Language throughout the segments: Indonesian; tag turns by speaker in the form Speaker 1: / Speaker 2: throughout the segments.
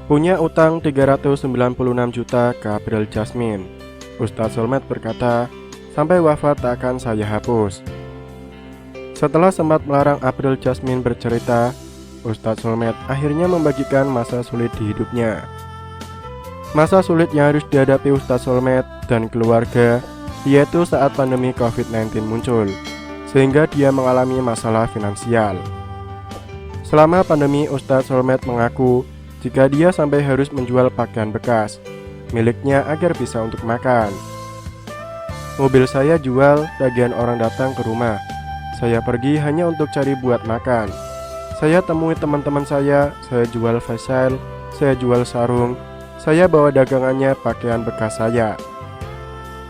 Speaker 1: Punya utang 396 juta ke April Jasmine. Ustadz Solmed berkata, sampai wafat tak akan saya hapus. Setelah sempat melarang April Jasmine bercerita, Ustadz Solmed akhirnya membagikan masa sulit di hidupnya. Masa sulit yang harus dihadapi Ustadz Solmed dan keluarga yaitu saat pandemi COVID-19 muncul, sehingga dia mengalami masalah finansial. Selama pandemi, Ustadz Solmed mengaku jika dia sampai harus menjual pakaian bekas miliknya agar bisa untuk makan. Mobil saya jual, bagian orang datang ke rumah. Saya pergi hanya untuk cari buat makan. Saya temui teman-teman saya jual facial, saya jual sarung, saya bawa dagangannya pakaian bekas saya.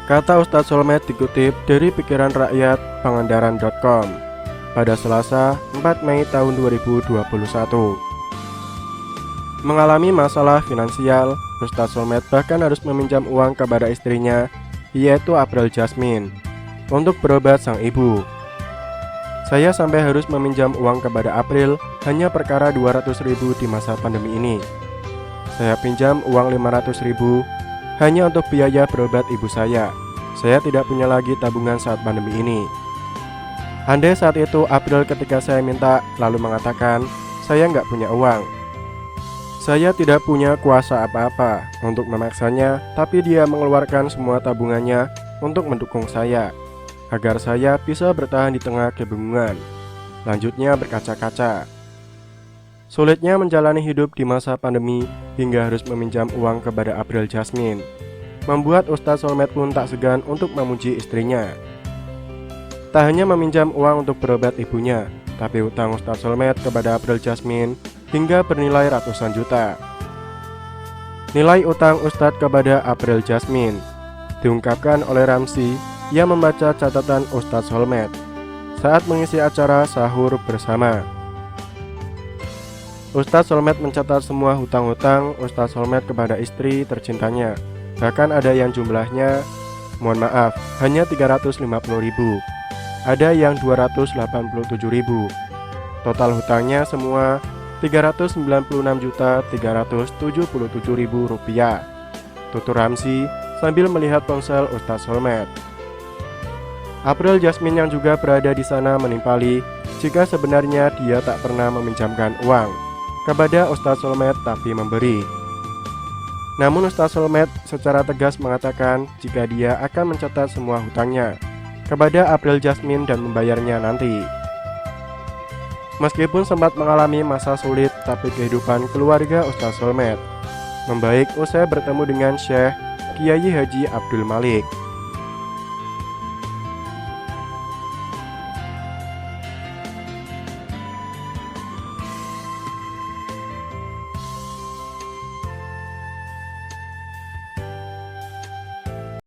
Speaker 1: Kata Ustadz Solmed dikutip dari Pikiran Rakyat Pangandaran.com pada Selasa 4 Mei tahun 2021. Mengalami masalah finansial, Ustadz Solmed bahkan harus meminjam uang kepada istrinya, yaitu April Jasmine, untuk berobat sang ibu. Saya sampai harus meminjam uang kepada April hanya perkara 200.000 di masa pandemi ini. Saya pinjam uang 500.000 hanya untuk biaya berobat ibu saya. Saya tidak punya lagi tabungan saat pandemi ini. Andai saat itu April ketika saya minta lalu mengatakan, saya nggak punya uang. Saya tidak punya kuasa apa-apa untuk memaksanya, tapi dia mengeluarkan semua tabungannya untuk mendukung saya, agar saya bisa bertahan di tengah kebingungan. Lanjutnya berkaca-kaca. Sulitnya menjalani hidup di masa pandemi hingga harus meminjam uang kepada April Jasmine, membuat Ustadz Solmed pun tak segan untuk memuji istrinya. Tak hanya meminjam uang untuk berobat ibunya, tapi utang Ustadz Solmed kepada April Jasmine hingga bernilai ratusan juta. Nilai utang Ustadz kepada April Jasmine diungkapkan oleh Ramsi yang membaca catatan Ustadz Solmed saat mengisi acara sahur bersama. Ustadz Solmed mencatat semua hutang-hutang Ustadz Solmed kepada istri tercintanya. Bahkan ada yang jumlahnya, mohon maaf, hanya 350.000. Ada yang 287.000. Total hutangnya semua 396.377.000 rupiah. Tutur Ramsi sambil melihat ponsel Ustadz Solmed. April Jasmine yang juga berada di sana menimpali jika sebenarnya dia tak pernah meminjamkan uang kepada Ustadz Solmed tapi memberi. Namun Ustadz Solmed secara tegas mengatakan jika dia akan mencatat semua hutangnya kepada April Jasmine dan membayarnya nanti. Meskipun sempat mengalami masa sulit, tapi kehidupan keluarga Ustadz Solmed membaik usai bertemu dengan Syekh Kiai Haji Abdul Malik.